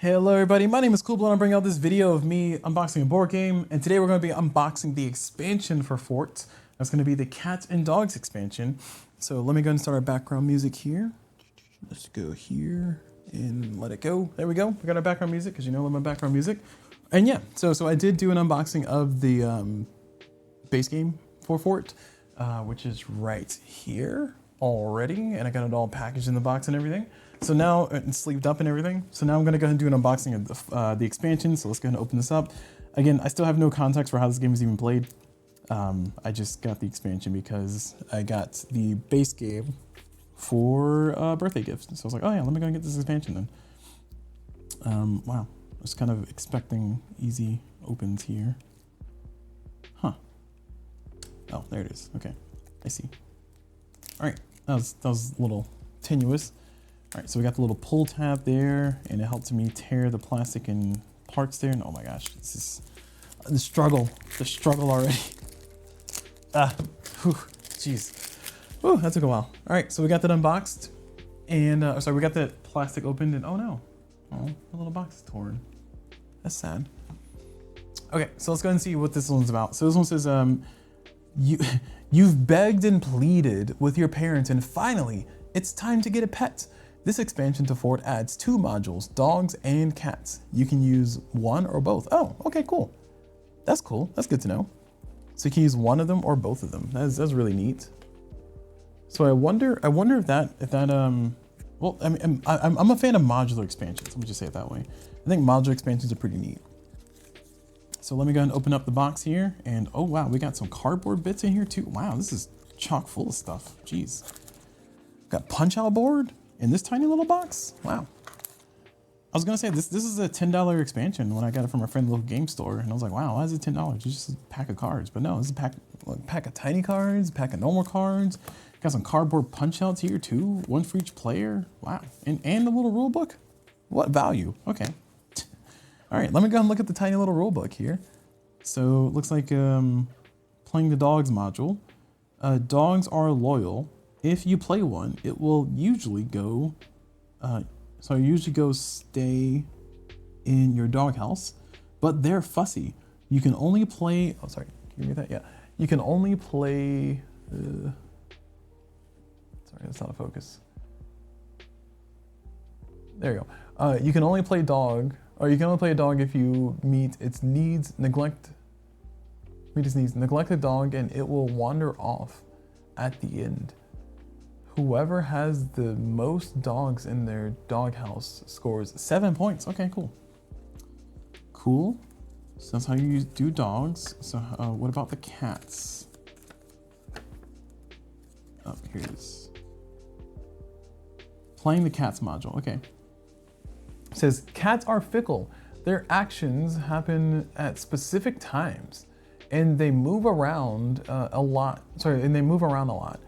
Hello everybody, my name is CulBlu and I'm bringing out this video of me unboxing a board game, and today we're going to be unboxing the expansion for Fort. That's going to be the Cats and Dogs expansion. So let me go and start our background music here. Let's go here and let it go. There we go. We got our background music because you know I love my background music. And yeah, so I did do an unboxing of the base game for Fort, which is right here already, and I got it all packaged in the box and everything. So now it's sleeved up and everything. So now I'm gonna go ahead and do an unboxing of the expansion. So let's go ahead and open this up. Again, I still have no context for how this game is even played. I just got the expansion because I got the base game for a birthday gift. So I was like, oh yeah, let me go and get this expansion then. Wow, I was kind of expecting easy opens here. Huh. Oh, there it is. Okay, I see. All right, that was a little tenuous. All right, so we got the little pull tab there, and it helped me tear the plastic in parts there. And oh my gosh, this is the struggle already. Jeez. Whew, that took a while. All right, so we got that unboxed, and sorry, we got the plastic opened, and oh no, oh, the little box is torn. That's sad. Okay, so let's go ahead and see what this one's about. So this one says, you've begged and pleaded with your parents, and finally, it's time to get a pet. This expansion to Fort adds 2 modules, dogs and cats. You can use one or both. Oh, okay, cool. That's cool. That's good to know. So you can use one of them or both of them. That's really neat. So I wonder if that well, I mean, I'm a fan of modular expansions. Let me just say it that way. I think modular expansions are pretty neat. So let me go ahead and open up the box here, and oh wow, we got some cardboard bits in here too. Wow, this is chock full of stuff. Jeez. Got punch out board in this tiny little box. Wow. I was gonna say this is a $10 expansion when I got it from a friend local game store, and I was like, wow, why is it $10? It's just a pack of cards. But no, it's a pack of tiny cards, pack of normal cards. Got some cardboard punch outs here too, one for each player. Wow, and a little rule book. What value? Okay. All right, let me go and look at the tiny little rule book here. So it looks like playing the dogs module. Dogs are loyal. If you play one, it will usually go, stay in your doghouse, but they're fussy. You can only play, oh sorry, can you read that? Yeah. You can only play, sorry, that's out of focus. There you go. You can only play dog, or you can only play a dog if you meet its needs, neglect the dog, and it will wander off at the end. Whoever has the most dogs in their doghouse scores 7 points. Okay, cool. Cool. So that's how you do dogs. So what about the cats? Oh, here it is. Playing the cats module. Okay. It says cats are fickle. Their actions happen at specific times, and they move around a lot. Sorry, and they move around a lot.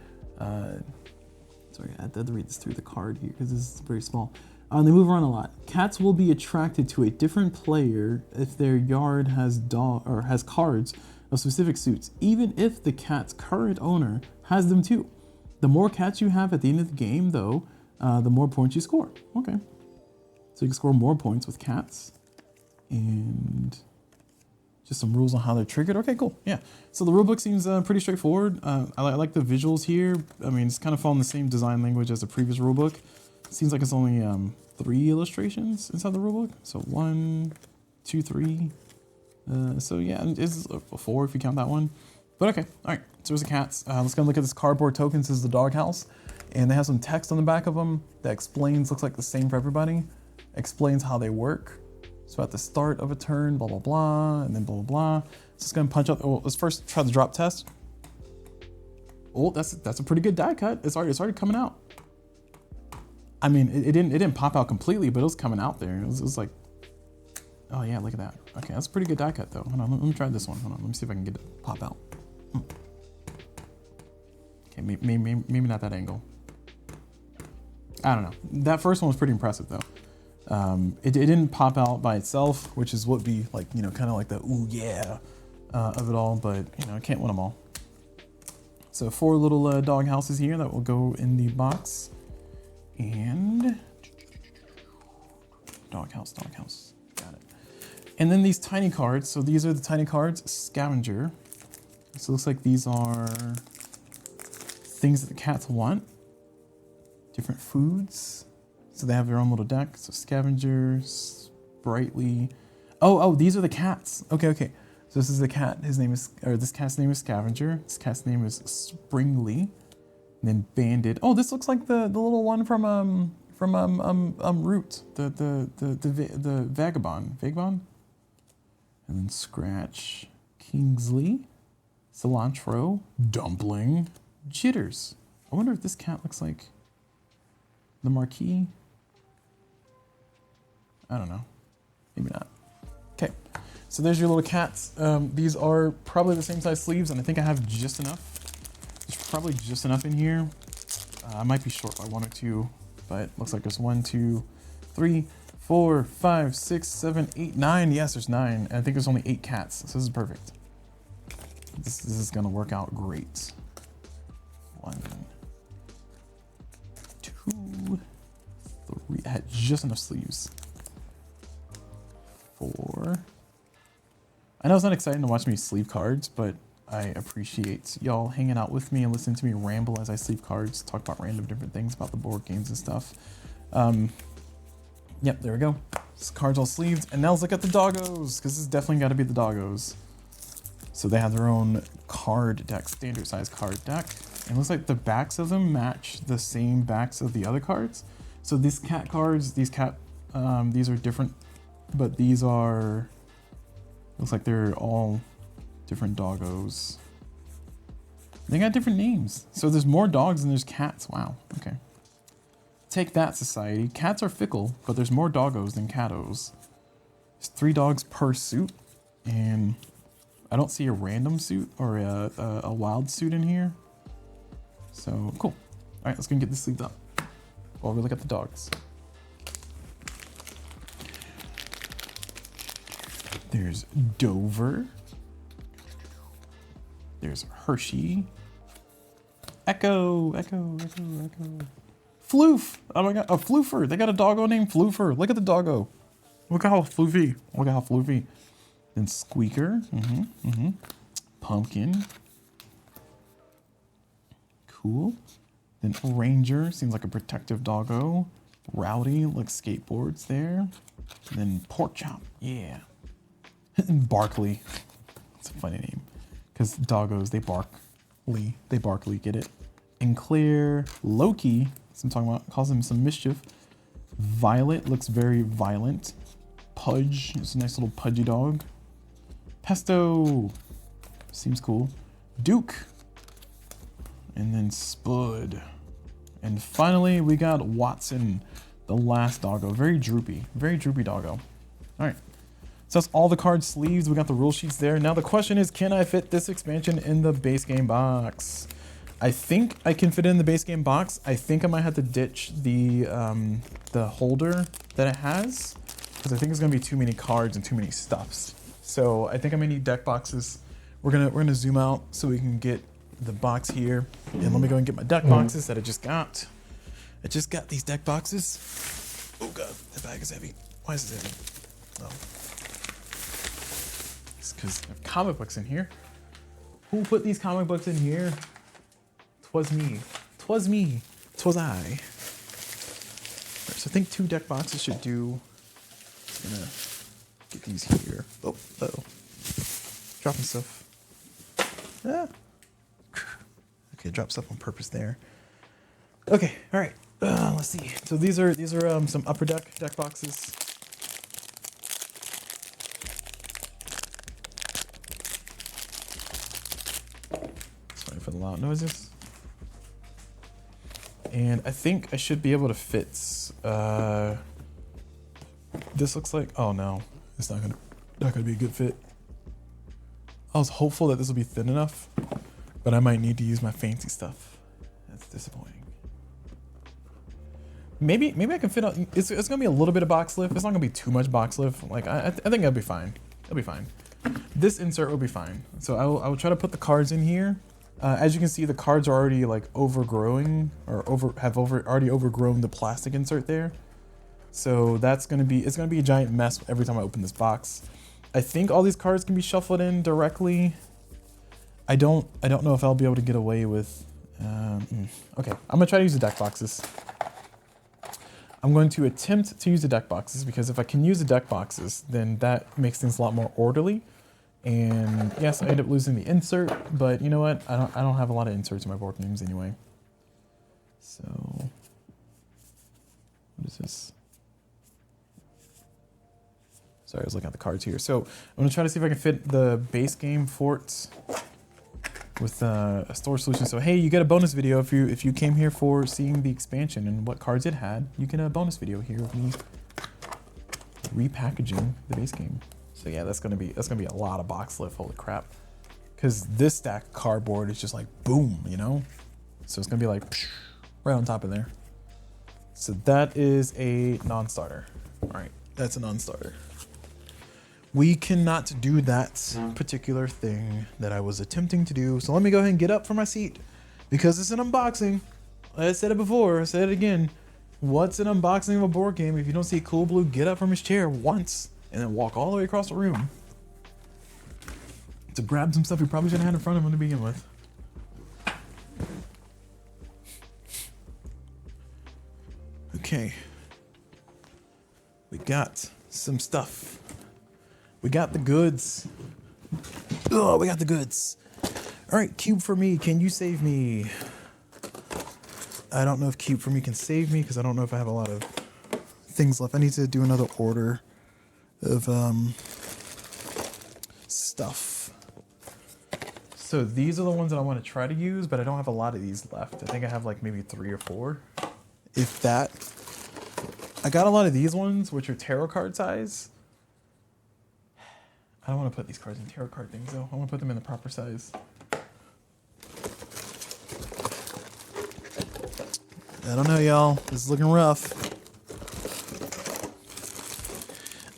Sorry, I had to read this through the card here because this is very small. They move around a lot. Cats will be attracted to a different player if their yard has cards of specific suits, even if the cat's current owner has them too. The more cats you have at the end of the game, though, the more points you score. Okay, so you can score more points with cats, and just some rules on how they're triggered. Okay, cool. Yeah. So the rulebook seems pretty straightforward. I like the visuals here. I mean, it's kind of following the same design language as the previous rulebook. Seems like it's only 3 illustrations inside the rulebook. So 1, 2, 3. So yeah, it's a 4 if you count that one. But okay. All right. So there's the cats. Let's go look at this cardboard token. This is the doghouse, and they have some text on the back of them that explains. Looks like the same for everybody. Explains how they work. So at the start of a turn, blah, blah, blah, and then blah, blah, blah. So it's gonna punch out, oh, let's first try the drop test. Oh, that's a pretty good die cut. It's already coming out. I mean, it didn't pop out completely, but it was coming out there. It was like, oh yeah, look at that. Okay, that's a pretty good die cut though. Hold on, let me try this one. Hold on, let me see if I can get it to pop out. Okay, maybe not that angle. I don't know. That first one was pretty impressive though. It didn't pop out by itself, which is what be like, you know, kind of like the ooh yeah of it all, but you know, I can't win them all. So 4 little dog houses here that will go in the box, and Doghouse, doghouse. Got it. And then these tiny cards. So these are the tiny cards. Scavenger. So it looks like these are things that the cats want. Different foods. So they have their own little deck. So scavengers, brightly. Oh, these are the cats. Okay. So this is the cat. This cat's name is Scavenger. This cat's name is Springly. And then Banded. Oh, this looks like the little one from Root. The Vagabond. Vagabond? And then Scratch. Kingsley. Cilantro. Dumpling. Jitters. I wonder if this cat looks like the Marquis. I don't know. Maybe not. Okay. So there's your little cats. These are probably the same size sleeves, and I think I have just enough. There's probably just enough in here. I might be short by 1 or 2, but looks like there's 1, 2, 3, 4, 5, 6, 7, 8, 9. Yes, there's 9. And I think there's only 8 cats, so this is perfect. This is gonna work out great. 1, 2, 3. I had just enough sleeves. 4. I know it's not exciting to watch me sleeve cards, but I appreciate y'all hanging out with me and listening to me ramble as I sleeve cards, talk about random different things about the board games and stuff. Yep, there we go. This card's all sleeved. And now let's look at the doggos, because this has definitely got to be the doggos. So they have their own card deck, standard size card deck. And it looks like the backs of them match the same backs of the other cards. So these cat cards, these are different, but these are, looks like they're all different doggos. They got different names. So there's more dogs than there's cats. Wow, okay. Take that, society. Cats are fickle, but there's more doggos than catos. There's 3 dogs per suit, and I don't see a random suit or a wild suit in here. So, cool. All right, let's go and get this sleeved up while we look at the dogs. There's Dover. There's Hershey. Echo. Floof. Oh my god, a Floofer. They got a doggo named Floofer. Look at the doggo. Look at how floofy. Then Squeaker. Pumpkin. Cool. Then Ranger. Seems like a protective doggo. Rowdy. Looks skateboards there. And then Pork Chop. Yeah. Barkley. It's a funny name. Because doggos, they barkly, get it. And Claire. Loki. That's what I'm talking about. Calls him some mischief. Violet. Looks very violent. Pudge. It's a nice little pudgy dog. Pesto. Seems cool. Duke. And then Spud. And finally, we got Watson, the last doggo. Very droopy doggo. All right. So that's all the card sleeves. We got the rule sheets there. Now the question is, can I fit this expansion in the base game box? I think I can fit it in the base game box. I think I might have to ditch the holder that it has, because I think it's gonna be too many cards and too many stuffs. So I think I'm gonna need deck boxes. We're gonna zoom out so we can get the box here. And let me go and get my deck boxes that I just got. I just got these deck boxes. Oh god, that bag is heavy. Why is it heavy? Oh. It's because I have comic books in here. Who put these comic books in here? 'Twas me. 'Twas I. Right, so I think 2 deck boxes should do. I'm gonna get these here. Oh, uh-oh. Dropping stuff. Ah. Okay, drop stuff on purpose there. Okay, all right. Let's see. So these are some upper deck boxes. Sorry for the loud noises. And I think I should be able to fit. This looks like. Oh no, it's not gonna be a good fit. I was hopeful that this will be thin enough, but I might need to use my fancy stuff. That's disappointing. Maybe I can fit out. It's gonna be a little bit of box lift. It's not gonna be too much box lift. Like I think it'll be fine. It'll be fine. This insert will be fine. So I will try to put the cards in here. As you can see, the cards are already like overgrowing or already overgrown the plastic insert there. So it's gonna be a giant mess every time I open this box. I think all these cards can be shuffled in directly. I don't know if I'll be able to get away with. Okay, I'm gonna try to use the deck boxes. I'm going to attempt to use the deck boxes because if I can use the deck boxes, then that makes things a lot more orderly. And yes, I end up losing the insert, but you know what? I don't have a lot of inserts in my board games anyway. So what is this? Sorry, I was looking at the cards here. So I'm gonna try to see if I can fit the base game forts with a storage solution. So hey, you get a bonus video if you came here for seeing the expansion and what cards it had. You get a bonus video here of me repackaging the base game. So yeah, that's gonna be a lot of box lift. Holy crap! Because this stack of cardboard is just like boom, you know. So it's gonna be like right on top of there. So that is a non-starter. All right, that's a non-starter. We cannot do that particular thing that I was attempting to do. So let me go ahead and get up from my seat because it's an unboxing. I said it before, I said it again. What's an unboxing of a board game if you don't see CulBlu get up from his chair once and then walk all the way across the room to grab some stuff he probably shouldn't have had in front of him to begin with. Okay. We got some stuff. We got the goods. Oh, we got the goods. All right, Cube for me, can you save me? I don't know if Cube for me can save me because I don't know if I have a lot of things left. I need to do another order of stuff. So these are the ones that I want to try to use, but I don't have a lot of these left. I think I have like maybe 3 or 4, if that. I got a lot of these ones, which are tarot card size. I don't want to put these cards in tarot card things though. I want to put them in the proper size. I don't know, y'all. This is looking rough.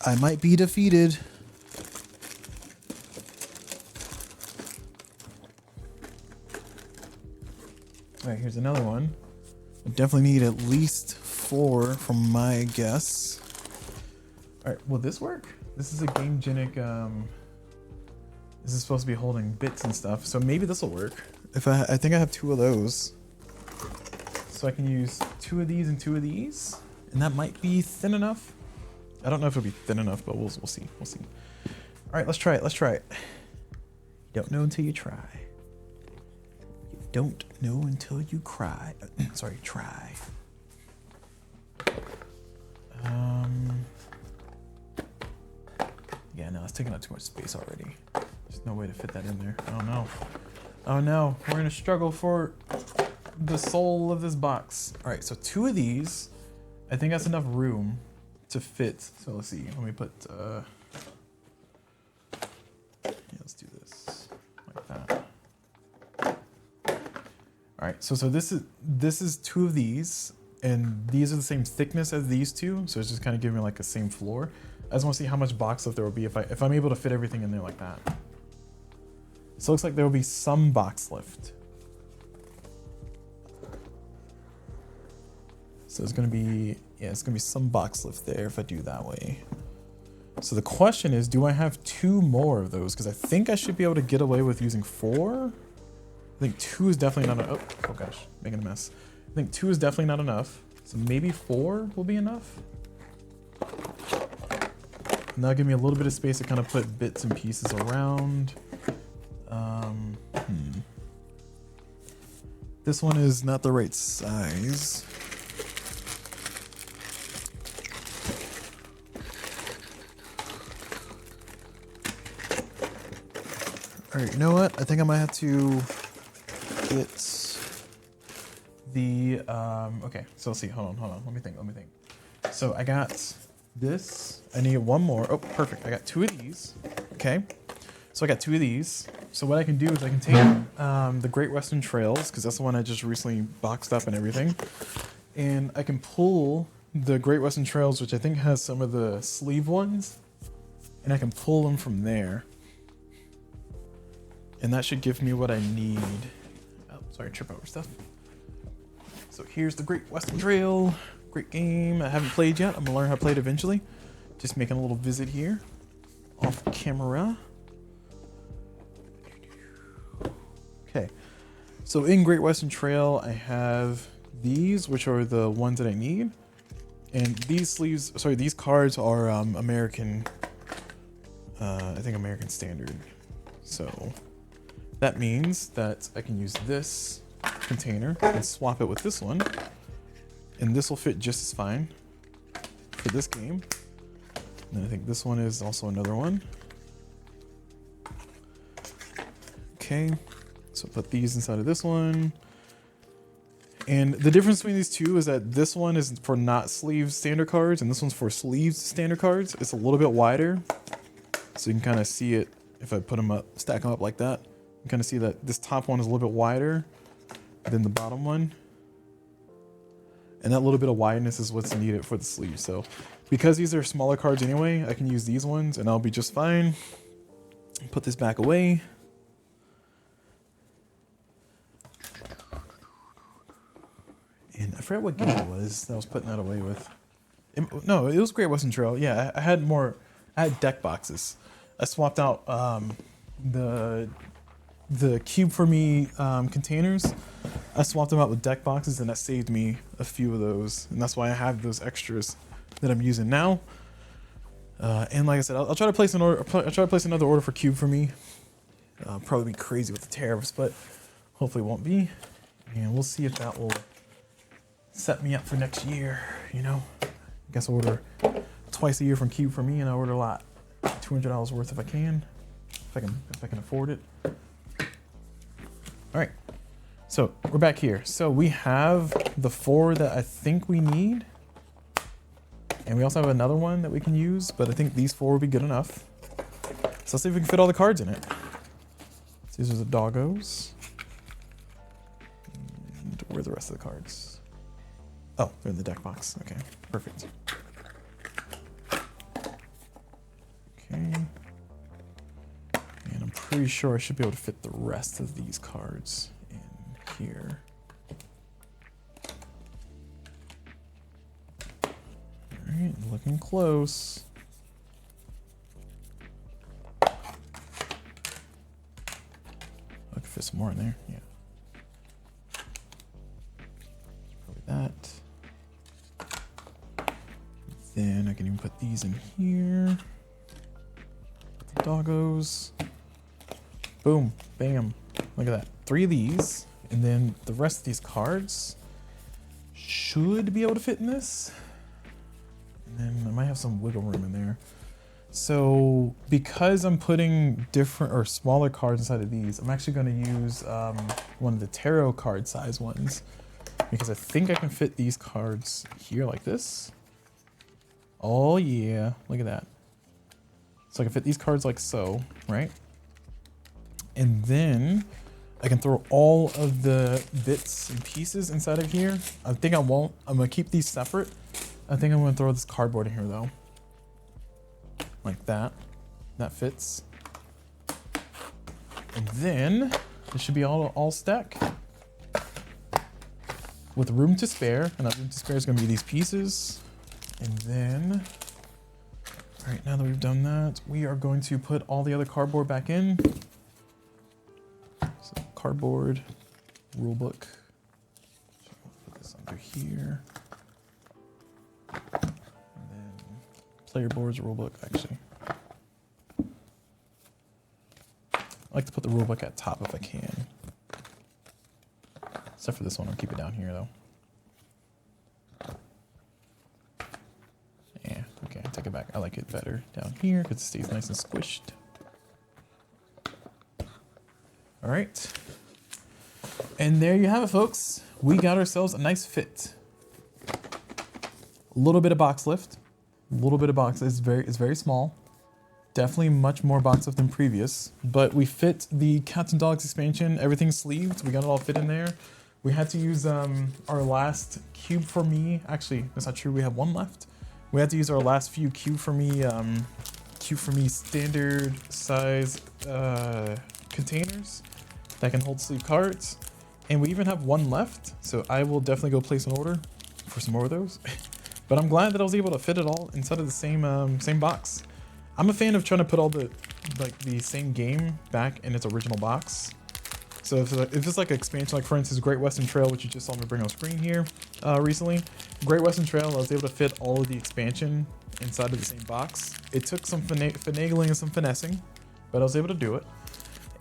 I might be defeated. All right, here's another one. I definitely need at least 4 from my guess. All right, will this work? This is a Gamegenic, this is supposed to be holding bits and stuff, so maybe this will work. I think I have 2 of those. So I can use 2 of these and 2 of these, and that might be thin enough. I don't know if it'll be thin enough, but we'll see, we'll see. All right, let's try it, You don't know until you try. You don't know until you cry. Sorry, try. Yeah, no, it's taking up too much space already. There's no way to fit that in there. Oh no. Oh no, we're gonna struggle for the soul of this box. All right, so 2 of these, I think that's enough room to fit. So let's see, let me put, yeah, let's do this like that. All right, so this is 2 of these, and these are the same thickness as these 2, so it's just kind of giving me like a same floor. I just want to see how much box lift there will be if I'm able to fit everything in there like that. So it looks like there will be some box lift. So it's gonna be, yeah, it's gonna be some box lift there if I do that way. So the question is, do I have 2 more of those? Because I think I should be able to get away with using 4. I think 2 is definitely not enough. Oh gosh, making a mess. I think 2 is definitely not enough. So maybe 4 will be enough. And that'll give me a little bit of space to kind of put bits and pieces around. This one is not the right size. All right, you know what? I think I might have to get the, okay, so let's see, hold on, let me think. So I got this, I need 1 more. Oh, perfect, I got 2 of these, okay? So I got 2 of these. So what I can do is I can take the Great Western Trails, because that's the one I just recently boxed up and everything, and I can pull the Great Western Trails, which I think has some of the sleeve ones, and I can pull them from there. And that should give me what I need. Oh, sorry, trip over stuff. So here's the Great Western Trail. Great game. I haven't played yet. I'm gonna learn how to play it eventually. Just making a little visit here, off camera. Okay, so in Great Western Trail, I have these, which are the ones that I need, and these sleeves. Sorry, these cards are American. I think American Standard. So that means that I can use this container and swap it with this one, and this will fit just as fine for this game. And I think this one is also another one. Okay, so put these inside of this one. And the difference between these two is that this one is for not sleeved standard cards, and this one's for sleeved standard cards. It's a little bit wider, so you can kind of see it if I put them up, stack them up like that. You can kind of see that this top one is a little bit wider than the bottom one. And that little bit of wideness is what's needed for the sleeve. So because these are smaller cards anyway, I can use these ones and I'll be just fine. Put this back away. And I forgot what game it was that I was putting that away with. No, it was Great Western Trail. Yeah, I had deck boxes. I swapped out the Cube for Me containers. I swapped them out with deck boxes, and that saved me a few of those, and that's why I have those extras that I'm using now. And like I said, I'll try to place an order. I'll try to place another order for Cube for Me. Probably be crazy with the tariffs, but hopefully it won't be. And we'll see if that will set me up for next year. You know, I guess I'll order twice a year from Cube for Me, and I order a lot, $200 worth if I can, if I can afford it. All right, so we're back here. So we have the 4 that I think we need, and we also have another one that we can use, but I think these 4 will be good enough. So let's see if we can fit all the cards in it. So these are the doggos. And where are the rest of the cards? Oh, they're in the deck box. Okay, perfect. Okay. And I'm pretty sure I should be able to fit the rest of these cards in here. All right, looking close. I could fit some more in there, yeah. Probably that. Then I can even put these in here. Put the doggos. Boom, bam. Look at that. 3 of these, and then the rest of these cards should be able to fit in this. And then I might have some wiggle room in there. So because I'm putting different or smaller cards inside of these, I'm actually going to use one of the tarot card size ones, because I think I can fit these cards here like this. Oh yeah, look at that. So I can fit these cards like so, right? And then I can throw all of the bits and pieces inside of here. I think I won't. I'm gonna keep these separate. I think I'm gonna throw this cardboard in here though. Like that. That fits. And then it should be all stack with room to spare. And that room to spare is gonna be these pieces. And then, all right, now that we've done that, we are going to put all the other cardboard back in. So cardboard, rule book. So I'll put this under here. And then player boards, rule book, actually. I like to put the rule book at top if I can. Except for this one, I'll keep it down here though. Yeah, okay, take it back. I like it better down here because it stays nice and squished. All right. And there you have it, folks. We got ourselves a nice fit. A little bit of box lift. A little bit of box. It's very small. Definitely much more box lift than previous. But we fit the Cats and Dogs expansion. Everything's sleeved. We got it all fit in there. We had to use our last Cube for Me. Actually, that's not true. We have one left. We had to use our last few Cube for Me standard size containers that can hold sleeve cards. And we even have one left. So I will definitely go place an order for some more of those. But I'm glad that I was able to fit it all inside of the same box. I'm a fan of trying to put all the same game back in its original box. So if it's like an expansion, like for instance, Great Western Trail, which you just saw me bring on screen here recently. Great Western Trail, I was able to fit all of the expansion inside of the same box. It took some finagling and some finessing, but I was able to do it.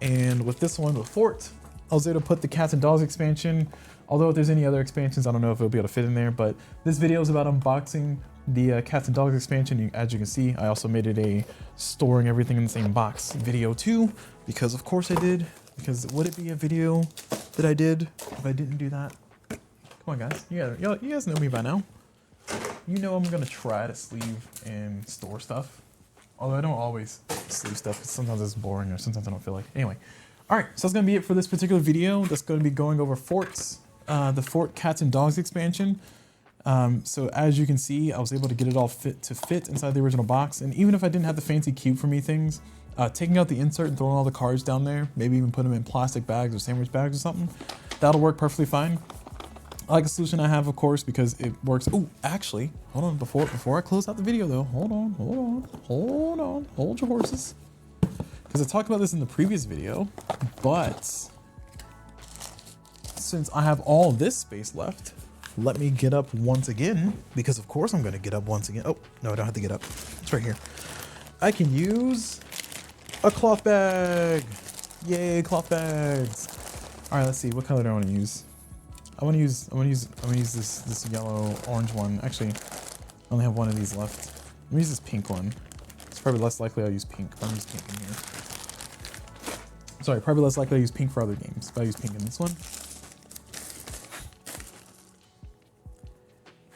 And with this one, with Fort, I was able to put the Cats and Dogs expansion. Although if there's any other expansions, I don't know if it'll be able to fit in there, but this video is about unboxing the Cats and Dogs expansion. As you can see, I also made it a storing everything in the same box video too, because of course I did. Because would it be a video that I did if I didn't do that? Come on, guys. You guys know me by now. You know I'm gonna try to sleeve and store stuff. Although I don't always sleeve stuff, because sometimes it's boring or sometimes I don't feel like. Anyway, all right. So that's gonna be it for this particular video. That's gonna be going over Fort's, the Fort Cats and Dogs expansion. So as you can see, I was able to get it all fit inside the original box. And even if I didn't have the fancy cube for me things, taking out the insert and throwing all the cards down there, maybe even put them in plastic bags or sandwich bags or something, that'll work perfectly fine. I like the solution I have, of course, because it works. Oh, actually, hold on, before I close out the video though, hold your horses. Because I talked about this in the previous video, but since I have all this space left, let me get up once again, because of course I'm gonna get up once again. Oh, no, I don't have to get up. It's right here. I can use a cloth bag. Yay, cloth bags. All right, let's see. What color do I want to use? I'm gonna use this yellow orange one. Actually, I only have one of these left. Let me use this pink one. It's probably less likely I'll use pink, but I'm use pink in here. Sorry, probably less likely I'll use pink for other games, but I use pink in this one.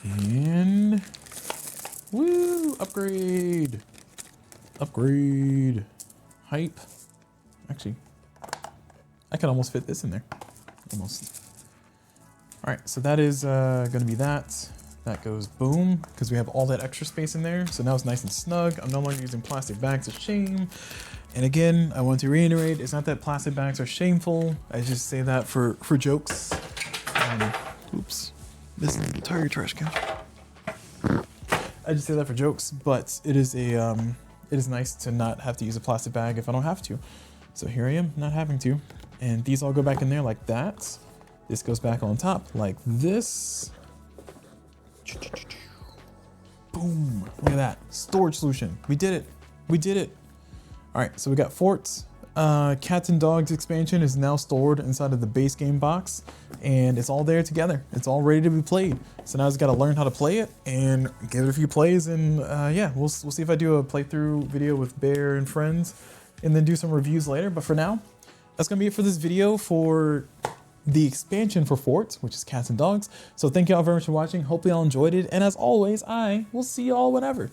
And woo, upgrade. Hype. Actually, I can almost fit this in there. Almost. All right, so that is gonna be that. That goes boom, because we have all that extra space in there. So now it's nice and snug. I'm no longer using plastic bags, it's shame. And again, I want to reiterate, it's not that plastic bags are shameful. I just say that for jokes. Oops, this is the entire trash can. I just say that for jokes, but it is nice to not have to use a plastic bag if I don't have to. So here I am, not having to. And these all go back in there like that. This goes back on top like this. Boom, look at that, storage solution. We did it. All right, so we got Fort's Cats and Dogs expansion is now stored inside of the base game box, and it's all there together. It's all ready to be played. So now I just got to learn how to play it and give it a few plays, and yeah, we'll see if I do a playthrough video with Bear and friends, and then do some reviews later. But for now, that's gonna be it for this video for the expansion for Fort, which is Cats and Dogs. So thank you all very much for watching. Hopefully y'all enjoyed it, and as always, I will see y'all whenever.